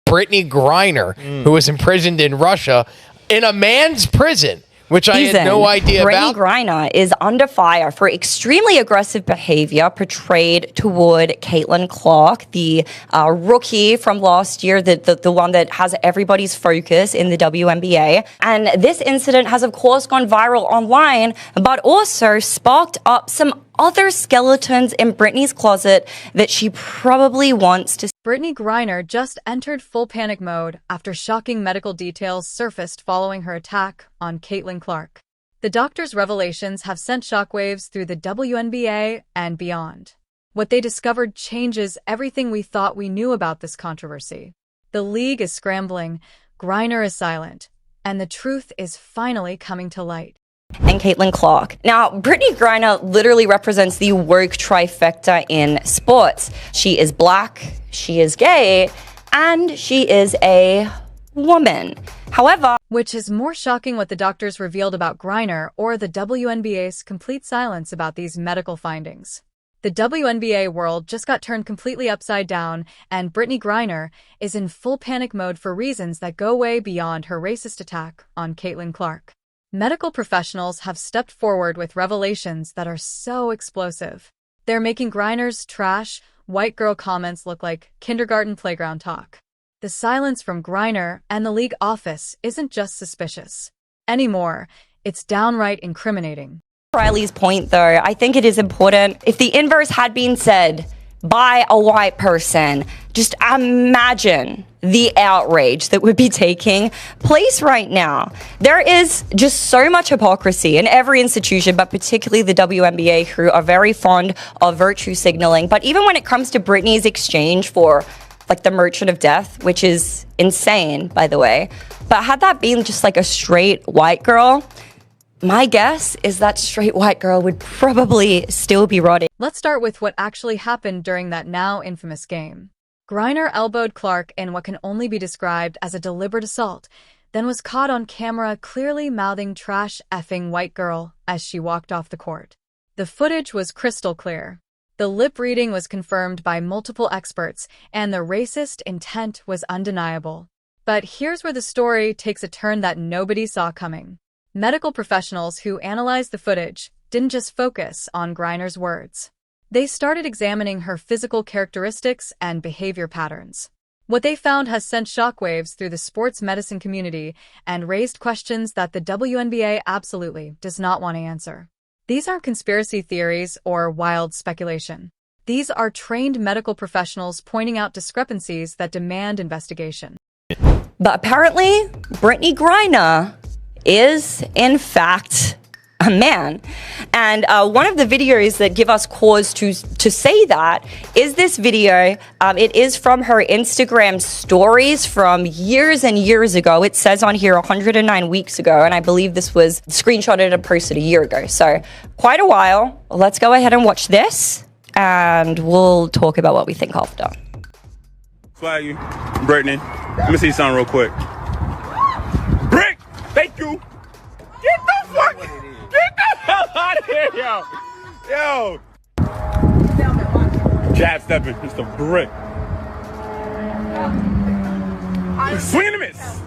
Brittney Griner, who was imprisoned in Russia in a man's prison, which I had no idea about. Brittney Griner is under fire for extremely aggressive behavior portrayed toward Caitlin Clark, the rookie from last year, the one that has everybody's focus in the WNBA. And this incident has, of course, gone viral online, but also sparked up some other skeletons in Brittney's closet that she probably wants to. Brittney Griner just entered full panic mode after shocking medical details surfaced following her attack on Caitlin Clark. The doctor's revelations have sent shockwaves through the WNBA and beyond. What they discovered changes everything we thought we knew about this controversy. The league is scrambling, Griner is silent, and the truth is finally coming to light. And Caitlin Clark. Now, Brittney Griner literally represents the woke trifecta in sports. She is black, she is gay, and she is a woman. However, which is more shocking what the doctors revealed about Griner or the WNBA's complete silence about these medical findings. The WNBA world just got turned completely upside down, and Brittney Griner is in full panic mode for reasons that go way beyond her racist attack on Caitlin Clark. Medical professionals have stepped forward with revelations that are so explosive. They're making Griner's trash, white girl comments look like kindergarten playground talk. The silence from Griner and the league office isn't just suspicious anymore, it's downright incriminating. Riley's point, though, I think it is important. If the inverse had been said by a white person, just imagine the outrage that would be taking place right now. There is just so much hypocrisy in every institution, but particularly the WNBA, who are very fond of virtue signaling. But even when it comes to Brittney's exchange for like the Merchant of Death, which is insane, by the way, but had that been just like a straight white girl, my guess is that straight white girl would probably still be rotting. Let's start with what actually happened during that now infamous game. Griner elbowed Clark in what can only be described as a deliberate assault, then was caught on camera clearly mouthing "trash effing white girl" as she walked off the court. The footage was crystal clear. The lip reading was confirmed by multiple experts, and the racist intent was undeniable. But here's where the story takes a turn that nobody saw coming. Medical professionals who analyzed the footage didn't just focus on Griner's words. They started examining her physical characteristics and behavior patterns. What they found has sent shockwaves through the sports medicine community and raised questions that the WNBA absolutely does not want to answer. These aren't conspiracy theories or wild speculation. These are trained medical professionals pointing out discrepancies that demand investigation. But apparently, Brittney Griner is, in fact, a man. And one of the videos that give us cause to say that is this video. It is from her Instagram stories from years and years ago. It says on here 109 weeks ago, and I believe this was screenshotted and posted a year ago. So quite a while. Let's go ahead and watch this, and we'll talk about what we think after. Flag you, Brittney. Let me see something real quick. Brick, thank you. Get the fuck, get the hell out of here, yo. Jab stepping, Mr. Brick. Swing and a miss.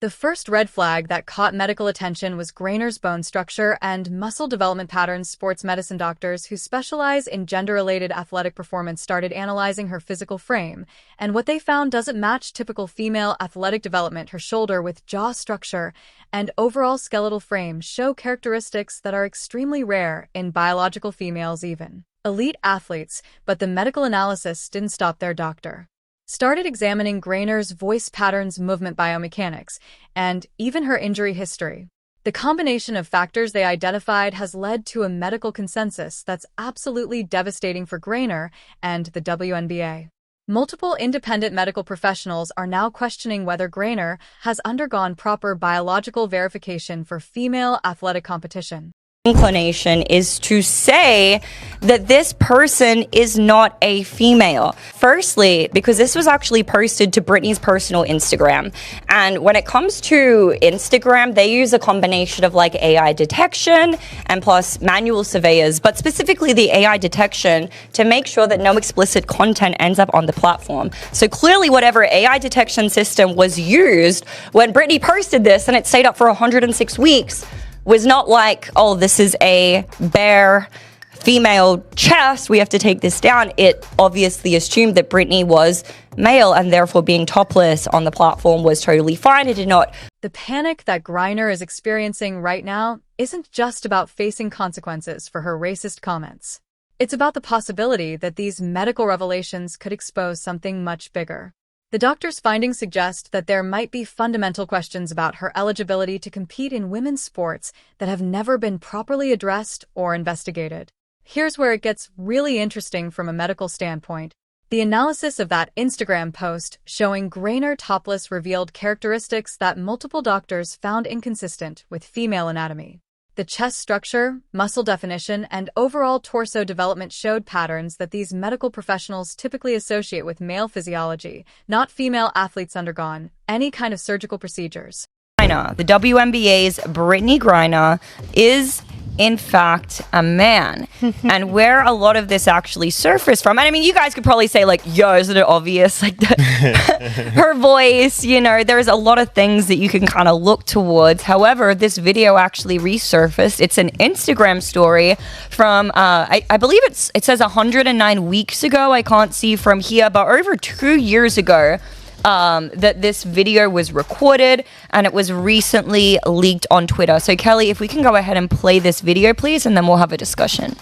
The first red flag that caught medical attention was Griner's bone structure and muscle development patterns. Sports medicine doctors who specialize in gender-related athletic performance started analyzing her physical frame, and what they found doesn't match typical female athletic development. Her shoulder with jaw structure and overall skeletal frame show characteristics that are extremely rare in biological females, even elite athletes, but the medical analysis didn't stop there. Doctor started examining Griner's voice patterns, movement biomechanics, and even her injury history. The combination of factors they identified has led to a medical consensus that's absolutely devastating for Griner and the WNBA. Multiple independent medical professionals are now questioning whether Griner has undergone proper biological verification for female athletic competition. inclination is to say that this person is not a female. Firstly, because this was actually posted to Brittney's personal Instagram. And when it comes to Instagram, they use a combination of like AI detection and plus manual surveyors, but specifically the AI detection to make sure that no explicit content ends up on the platform. So clearly whatever AI detection system was used when Brittney posted this and it stayed up for 106 weeks was not like, oh, this is a bare female chest, we have to take this down. It obviously assumed that Brittney was male and therefore being topless on the platform was totally fine. It did not. The panic that Griner is experiencing right now isn't just about facing consequences for her racist comments. It's about the possibility that these medical revelations could expose something much bigger. The doctor's findings suggest that there might be fundamental questions about her eligibility to compete in women's sports that have never been properly addressed or investigated. Here's where it gets really interesting from a medical standpoint. The analysis of that Instagram post showing Griner topless revealed characteristics that multiple doctors found inconsistent with female anatomy. The chest structure, muscle definition, and overall torso development showed patterns that these medical professionals typically associate with male physiology, not female athletes undergone any kind of surgical procedures. The WNBA's Brittney Griner is in fact a man. And where a lot of this actually surfaced from, and I mean, you guys could probably say like, yo, isn't it obvious? Like her voice, you know, there's a lot of things that you can kind of look towards. However, this video actually resurfaced. It's an Instagram story from, I believe it says 109 weeks ago. I can't see from here, but over 2 years ago, that this video was recorded and it was recently leaked on Twitter. So Kelly, if we can go ahead and play this video, please, and then we'll have a discussion.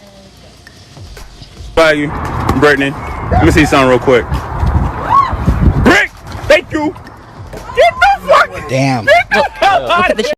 Value, Brittney. Let me see something real quick. Brick, thank you. Get the fuck. Damn.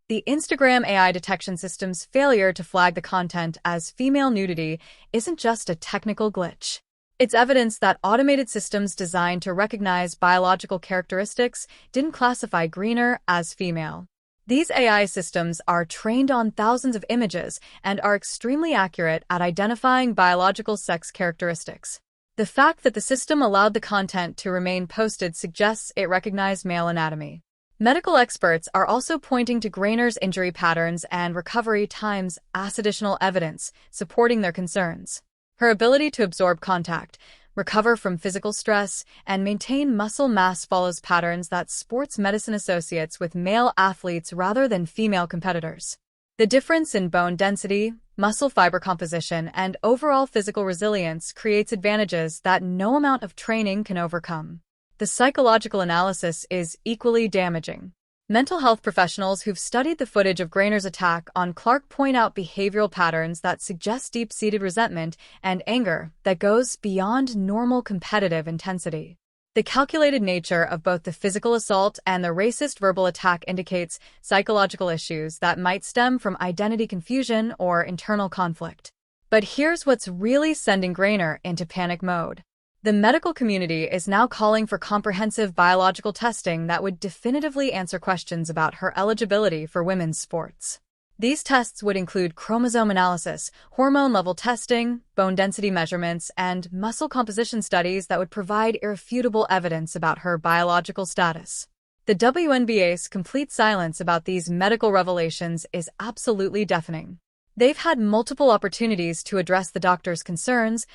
The Instagram AI detection system's failure to flag the content as female nudity isn't just a technical glitch. It's evidence that automated systems designed to recognize biological characteristics didn't classify Griner as female. These AI systems are trained on thousands of images and are extremely accurate at identifying biological sex characteristics. The fact that the system allowed the content to remain posted suggests it recognized male anatomy. Medical experts are also pointing to Griner's injury patterns and recovery times as additional evidence, supporting their concerns. Her ability to absorb contact, recover from physical stress, and maintain muscle mass follows patterns that sports medicine associates with male athletes rather than female competitors. The difference in bone density, muscle fiber composition, and overall physical resilience creates advantages that no amount of training can overcome. The psychological analysis is equally damaging. Mental health professionals who've studied the footage of Griner's attack on Clark point out behavioral patterns that suggest deep-seated resentment and anger that goes beyond normal competitive intensity. The calculated nature of both the physical assault and the racist verbal attack indicates psychological issues that might stem from identity confusion or internal conflict. But here's what's really sending Griner into panic mode. The medical community is now calling for comprehensive biological testing that would definitively answer questions about her eligibility for women's sports. These tests would include chromosome analysis, hormone level testing, bone density measurements, and muscle composition studies that would provide irrefutable evidence about her biological status. The WNBA's complete silence about these medical revelations is absolutely deafening. They've had multiple opportunities to address the doctor's concerns,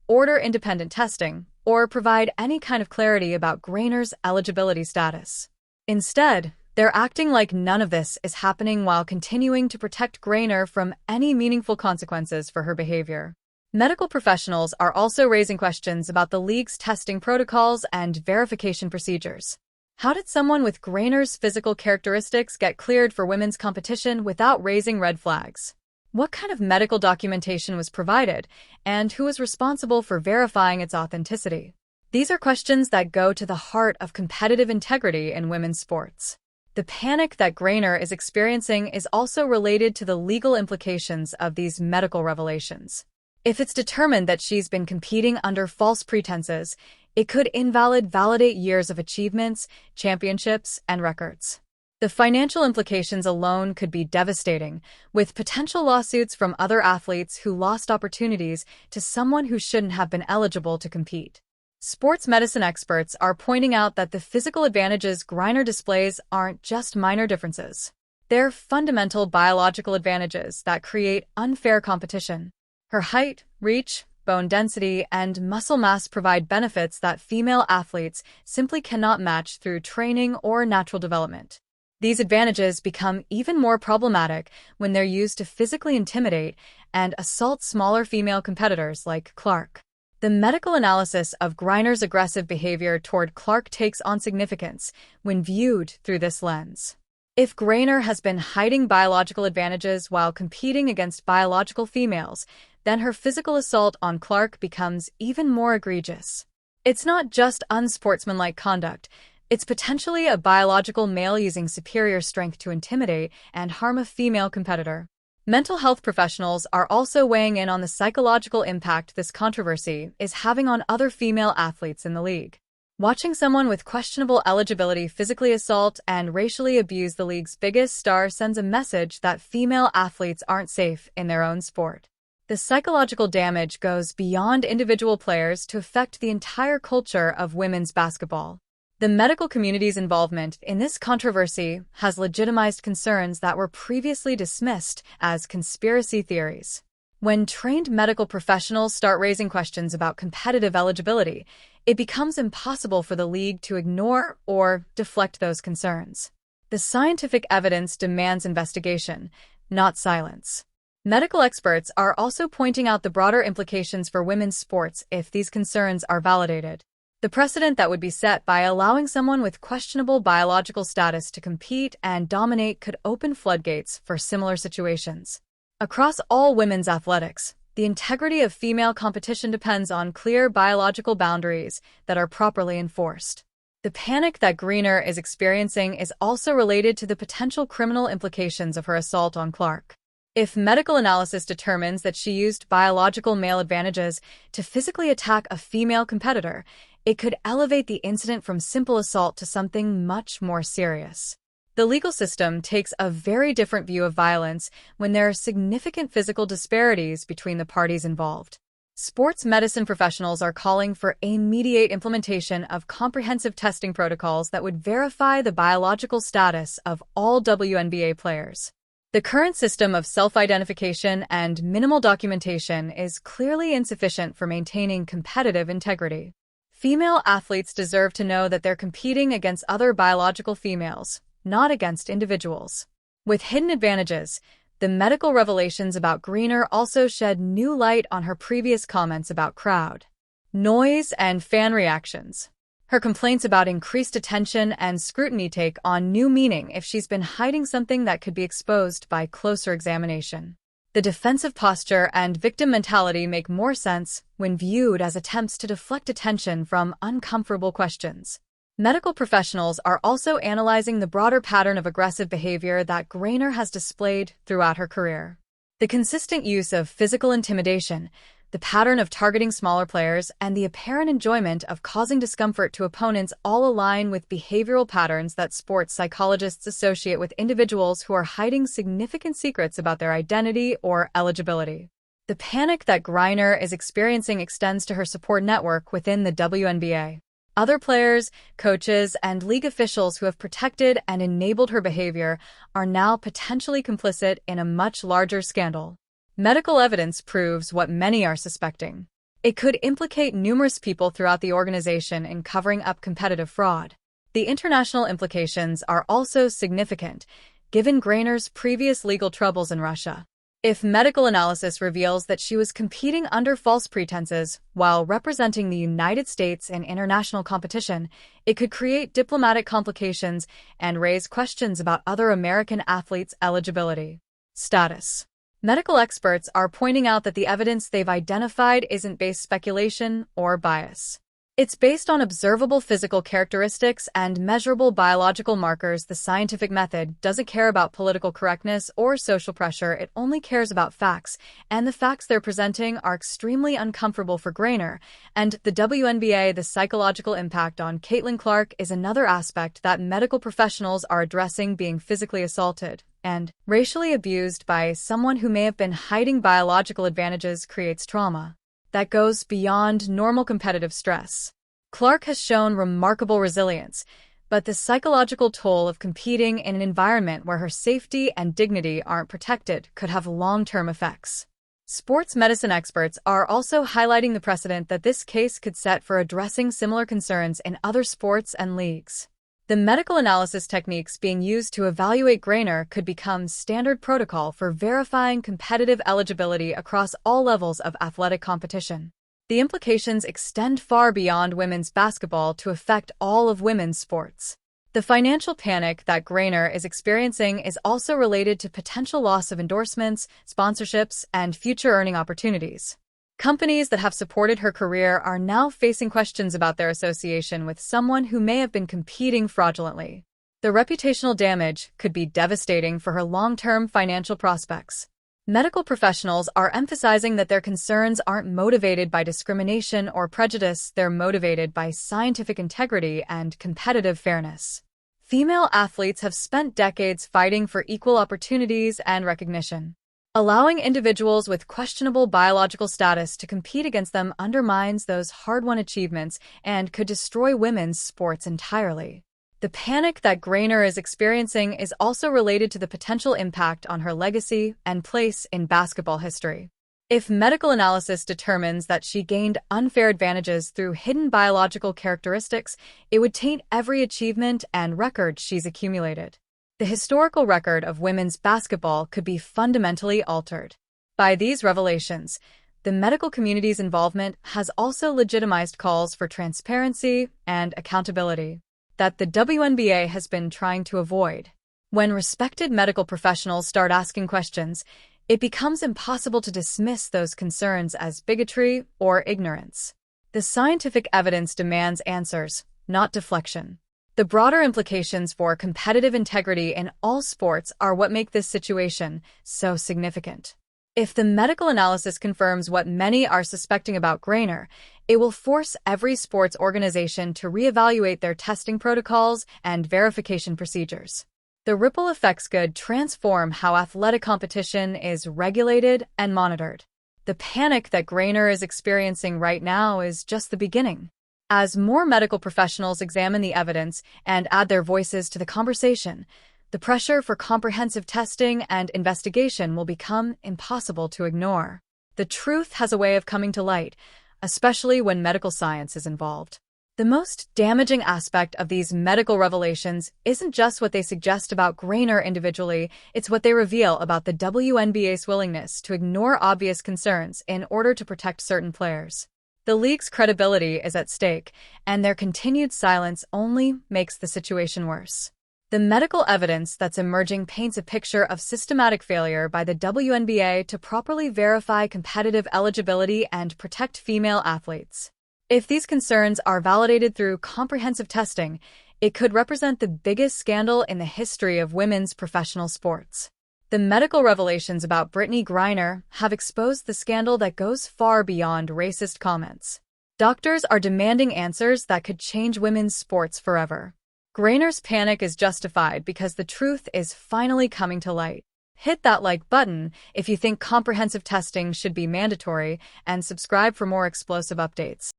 order independent testing, or provide any kind of clarity about Griner's eligibility status. Instead, they're acting like none of this is happening while continuing to protect Griner from any meaningful consequences for her behavior. Medical professionals are also raising questions about the league's testing protocols and verification procedures. How did someone with Griner's physical characteristics get cleared for women's competition without raising red flags? What kind of medical documentation was provided, and who was responsible for verifying its authenticity? These are questions that go to the heart of competitive integrity in women's sports. The panic that Griner is experiencing is also related to the legal implications of these medical revelations. If it's determined that she's been competing under false pretenses, it could validate years of achievements, championships, and records. The financial implications alone could be devastating, with potential lawsuits from other athletes who lost opportunities to someone who shouldn't have been eligible to compete. Sports medicine experts are pointing out that the physical advantages Griner displays aren't just minor differences. They're fundamental biological advantages that create unfair competition. Her height, reach, bone density, and muscle mass provide benefits that female athletes simply cannot match through training or natural development. These advantages become even more problematic when they're used to physically intimidate and assault smaller female competitors like Clark. The medical analysis of Griner's aggressive behavior toward Clark takes on significance when viewed through this lens. If Griner has been hiding biological advantages while competing against biological females, then her physical assault on Clark becomes even more egregious. It's not just unsportsmanlike conduct. It's potentially a biological male using superior strength to intimidate and harm a female competitor. Mental health professionals are also weighing in on the psychological impact this controversy is having on other female athletes in the league. Watching someone with questionable eligibility physically assault and racially abuse the league's biggest star sends a message that female athletes aren't safe in their own sport. The psychological damage goes beyond individual players to affect the entire culture of women's basketball. The medical community's involvement in this controversy has legitimized concerns that were previously dismissed as conspiracy theories. When trained medical professionals start raising questions about competitive eligibility, it becomes impossible for the league to ignore or deflect those concerns. The scientific evidence demands investigation, not silence. Medical experts are also pointing out the broader implications for women's sports if these concerns are validated. The precedent that would be set by allowing someone with questionable biological status to compete and dominate could open floodgates for similar situations. Across all women's athletics, the integrity of female competition depends on clear biological boundaries that are properly enforced. The panic that Griner is experiencing is also related to the potential criminal implications of her assault on Clark. If medical analysis determines that she used biological male advantages to physically attack a female competitor, it could elevate the incident from simple assault to something much more serious. The legal system takes a very different view of violence when there are significant physical disparities between the parties involved. Sports medicine professionals are calling for immediate implementation of comprehensive testing protocols that would verify the biological status of all WNBA players. The current system of self-identification and minimal documentation is clearly insufficient for maintaining competitive integrity. Female athletes deserve to know that they're competing against other biological females, not against individuals. With hidden advantages, the medical revelations about Griner also shed new light on her previous comments about crowd noise and fan reactions. Her complaints about increased attention and scrutiny take on new meaning if she's been hiding something that could be exposed by closer examination. The defensive posture and victim mentality make more sense when viewed as attempts to deflect attention from uncomfortable questions. Medical professionals are also analyzing the broader pattern of aggressive behavior that Griner has displayed throughout her career. The consistent use of physical intimidation, the pattern of targeting smaller players, and the apparent enjoyment of causing discomfort to opponents all align with behavioral patterns that sports psychologists associate with individuals who are hiding significant secrets about their identity or eligibility. The panic that Griner is experiencing extends to her support network within the WNBA. Other players, coaches, and league officials who have protected and enabled her behavior are now potentially complicit in a much larger scandal. Medical evidence proves what many are suspecting. It could implicate numerous people throughout the organization in covering up competitive fraud. The international implications are also significant, given Griner's previous legal troubles in Russia. If medical analysis reveals that she was competing under false pretenses while representing the United States in international competition, it could create diplomatic complications and raise questions about other American athletes' eligibility status. Medical experts are pointing out that the evidence they've identified isn't based speculation or bias. It's based on observable physical characteristics and measurable biological markers. The scientific method doesn't care about political correctness or social pressure. It only cares about facts, and the facts they're presenting are extremely uncomfortable for Griner. And the WNBA, the psychological impact on Caitlin Clark, is another aspect that medical professionals are addressing. Being physically assaulted and racially abused by someone who may have been hiding biological advantages creates trauma that goes beyond normal competitive stress. Clark has shown remarkable resilience, but the psychological toll of competing in an environment where her safety and dignity aren't protected could have long-term effects. Sports medicine experts are also highlighting the precedent that this case could set for addressing similar concerns in other sports and leagues. The medical analysis techniques being used to evaluate Griner could become standard protocol for verifying competitive eligibility across all levels of athletic competition. The implications extend far beyond women's basketball to affect all of women's sports. The financial panic that Griner is experiencing is also related to potential loss of endorsements, sponsorships, and future earning opportunities. Companies that have supported her career are now facing questions about their association with someone who may have been competing fraudulently. The reputational damage could be devastating for her long-term financial prospects. Medical professionals are emphasizing that their concerns aren't motivated by discrimination or prejudice. They're motivated by scientific integrity and competitive fairness. Female athletes have spent decades fighting for equal opportunities and recognition. Allowing individuals with questionable biological status to compete against them undermines those hard-won achievements and could destroy women's sports entirely. The panic that Griner is experiencing is also related to the potential impact on her legacy and place in basketball history. If medical analysis determines that she gained unfair advantages through hidden biological characteristics, it would taint every achievement and record she's accumulated. The historical record of women's basketball could be fundamentally altered. By these revelations, the medical community's involvement has also legitimized calls for transparency and accountability that the WNBA has been trying to avoid. When respected medical professionals start asking questions, it becomes impossible to dismiss those concerns as bigotry or ignorance. The scientific evidence demands answers, not deflection. The broader implications for competitive integrity in all sports are what make this situation so significant. If the medical analysis confirms what many are suspecting about Griner, it will force every sports organization to reevaluate their testing protocols and verification procedures. The ripple effects could transform how athletic competition is regulated and monitored. The panic that Griner is experiencing right now is just the beginning. As more medical professionals examine the evidence and add their voices to the conversation, the pressure for comprehensive testing and investigation will become impossible to ignore. The truth has a way of coming to light, especially when medical science is involved. The most damaging aspect of these medical revelations isn't just what they suggest about Griner individually, it's what they reveal about the WNBA's willingness to ignore obvious concerns in order to protect certain players. The league's credibility is at stake, and their continued silence only makes the situation worse. The medical evidence that's emerging paints a picture of systematic failure by the WNBA to properly verify competitive eligibility and protect female athletes. If these concerns are validated through comprehensive testing, it could represent the biggest scandal in the history of women's professional sports. The medical revelations about Brittney Griner have exposed the scandal that goes far beyond racist comments. Doctors are demanding answers that could change women's sports forever. Griner's panic is justified because the truth is finally coming to light. Hit that like button if you think comprehensive testing should be mandatory, and subscribe for more explosive updates.